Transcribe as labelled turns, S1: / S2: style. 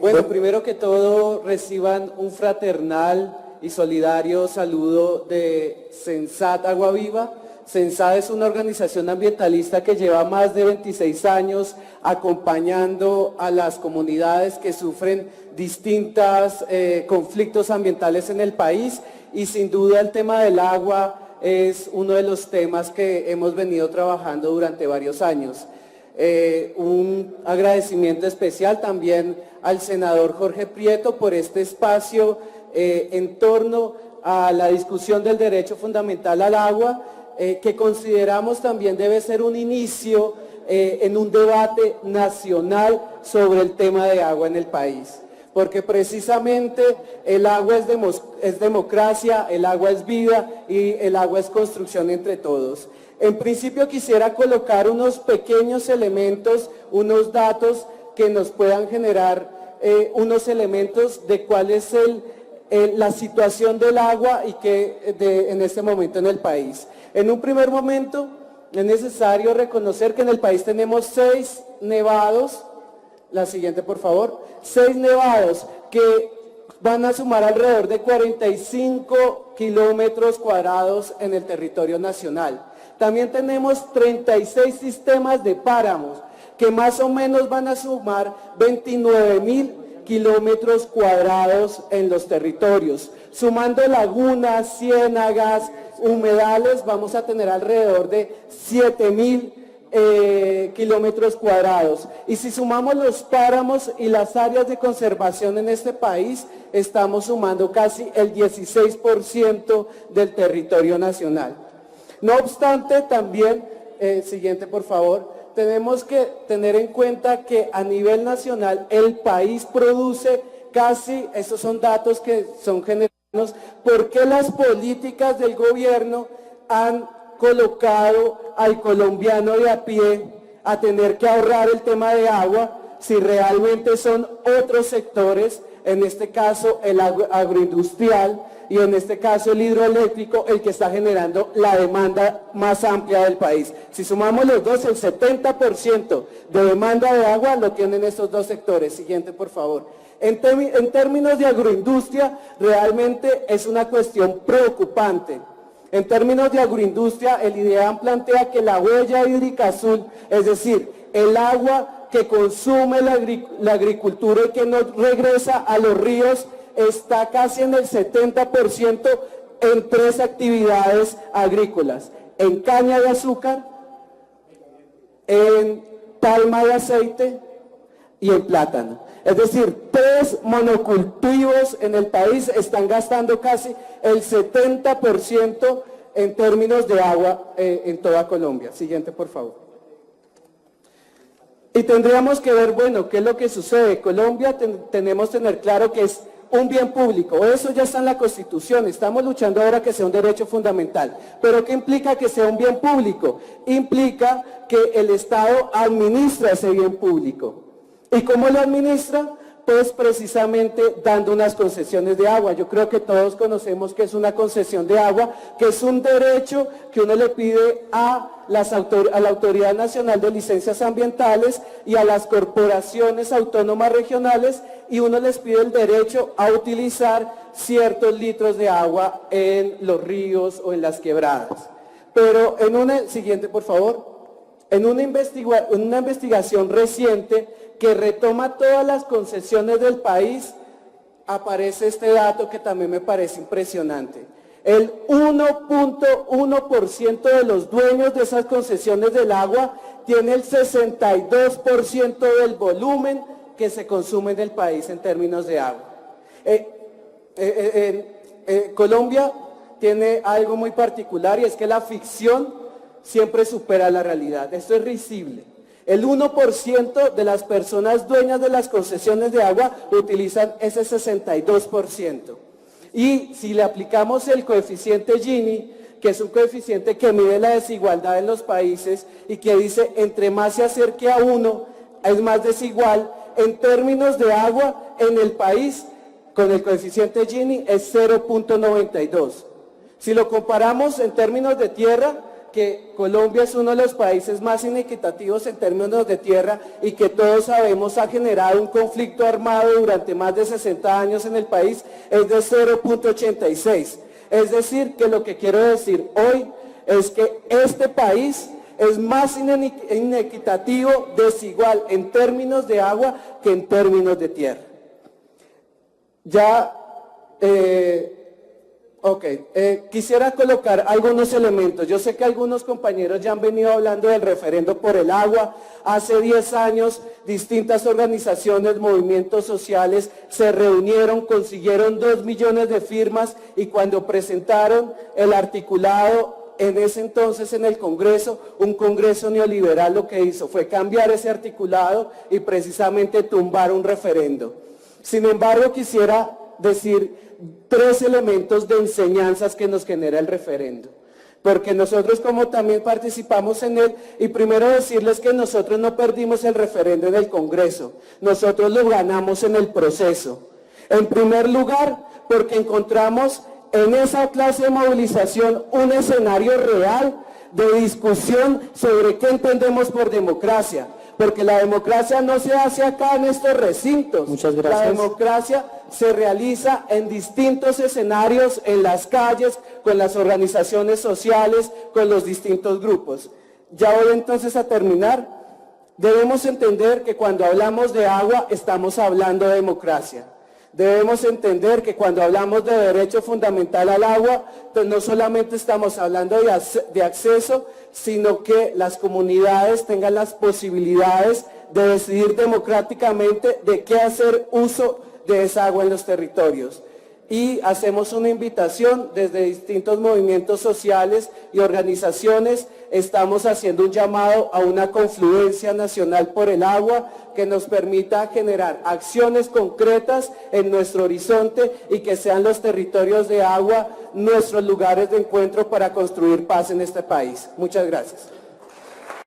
S1: Bueno, primero que todo reciban un fraternal y solidario saludo de Sensat Agua Viva. Sensat es una organización ambientalista que lleva más de 26 años acompañando a las comunidades que sufren distintos conflictos ambientales en el país, y sin duda el tema del agua es uno de los temas que hemos venido trabajando durante varios años. Un agradecimiento especial también al senador Jorge Prieto por este espacio en torno a la discusión del derecho fundamental al agua, que consideramos también debe ser un inicio en un debate nacional sobre el tema de agua en el país. Porque precisamente el agua es democracia, el agua es vida y el agua es construcción entre todos. En principio quisiera colocar unos pequeños elementos, unos datos que nos puedan generar unos elementos de cuál es la situación del agua y en este momento en el país. En un primer momento es necesario reconocer que en el país tenemos 6 nevados, la siguiente por favor, 6 nevados que van a sumar alrededor de 45 kilómetros cuadrados en el territorio nacional. También tenemos 36 sistemas de páramos que más o menos van a sumar 29.000 kilómetros cuadrados en los territorios. Sumando lagunas, ciénagas, humedales, vamos a tener alrededor de 7.000 kilómetros cuadrados. Y si sumamos los páramos y las áreas de conservación en este país, estamos sumando casi el 16% del territorio nacional. No obstante, también, siguiente por favor, tenemos que tener en cuenta que a nivel nacional el país produce casi, estos son datos que son generales, ¿por qué las políticas del gobierno han colocado al colombiano de a pie a tener que ahorrar el tema de agua si realmente son otros sectores, en este caso el agroindustrial y en este caso el hidroeléctrico, el que está generando la demanda más amplia del país? Si sumamos los dos, el 70% de demanda de agua lo tienen estos dos sectores. Siguiente, por favor. En términos de agroindustria, realmente es una cuestión preocupante. En términos de agroindustria, el IDEAM plantea que la huella hídrica azul, es decir, el agua que consume la agricultura y que no regresa a los ríos, está casi en el 70% en 3 actividades agrícolas: en caña de azúcar, en palma de aceite y en plátano. Es decir, 3 monocultivos en el país están gastando casi el 70% en términos de agua en toda Colombia. Siguiente, por favor. Y tendríamos que ver, bueno, qué es lo que sucede. Colombia tenemos que tener claro que es un bien público, eso ya está en la Constitución, estamos luchando ahora que sea un derecho fundamental. ¿Pero qué implica que sea un bien público? Implica que el Estado administra ese bien público. ¿Y cómo lo administra? Pues precisamente dando unas concesiones de agua. Yo creo que todos conocemos que es una concesión de agua, que es un derecho que uno le pide a la Autoridad Nacional de Licencias Ambientales y a las corporaciones autónomas regionales, y uno les pide el derecho a utilizar ciertos litros de agua en los ríos o en las quebradas. Pero siguiente por favor, en una investigación reciente que retoma todas las concesiones del país, aparece este dato que también me parece impresionante. El 1.1% de los dueños de esas concesiones del agua tiene el 62% del volumen que se consume en el país en términos de agua. Colombia tiene algo muy particular, y es que la ficción siempre supera la realidad. Esto es risible. El 1% de las personas dueñas de las concesiones de agua utilizan ese 62%. Y si le aplicamos el coeficiente Gini, que es un coeficiente que mide la desigualdad en los países y que dice entre más se acerque a 1 es más desigual, en términos de agua en el país con el coeficiente Gini es 0.92. Si lo comparamos en términos de tierra, que Colombia es uno de los países más inequitativos en términos de tierra y que todos sabemos ha generado un conflicto armado durante más de 60 años en el país, es de 0.86. Es decir, que lo que quiero decir hoy es que este país es más inequitativo, desigual en términos de agua que en términos de tierra. Quisiera colocar algunos elementos. Yo sé que algunos compañeros ya han venido hablando del referendo por el agua. Hace 10 años, distintas organizaciones, movimientos sociales se reunieron, consiguieron 2 millones de firmas y cuando presentaron el articulado en ese entonces en el Congreso, un Congreso neoliberal lo que hizo fue cambiar ese articulado y precisamente tumbar un referendo. Sin embargo, quisiera decir 3 elementos de enseñanzas que nos genera el referendo, porque nosotros como también participamos en él, y primero decirles que nosotros no perdimos el referendo en el Congreso, nosotros lo ganamos en el proceso. En primer lugar, porque encontramos en esa clase de movilización un escenario real de discusión sobre qué entendemos por democracia, porque la democracia no se hace acá en estos recintos.
S2: Muchas gracias.
S1: La democracia se realiza en distintos escenarios, en las calles, con las organizaciones sociales, con los distintos grupos. Ya voy entonces a terminar. Debemos entender que cuando hablamos de agua estamos hablando de democracia. Debemos entender que cuando hablamos de derecho fundamental al agua, pues no solamente estamos hablando de acceso, sino que las comunidades tengan las posibilidades de decidir democráticamente de qué hacer uso de esa agua en los territorios. Y hacemos una invitación desde distintos movimientos sociales y organizaciones. Estamos haciendo un llamado a una confluencia nacional por el agua que nos permita generar acciones concretas en nuestro horizonte y que sean los territorios de agua nuestros lugares de encuentro para construir paz en este país. Muchas gracias.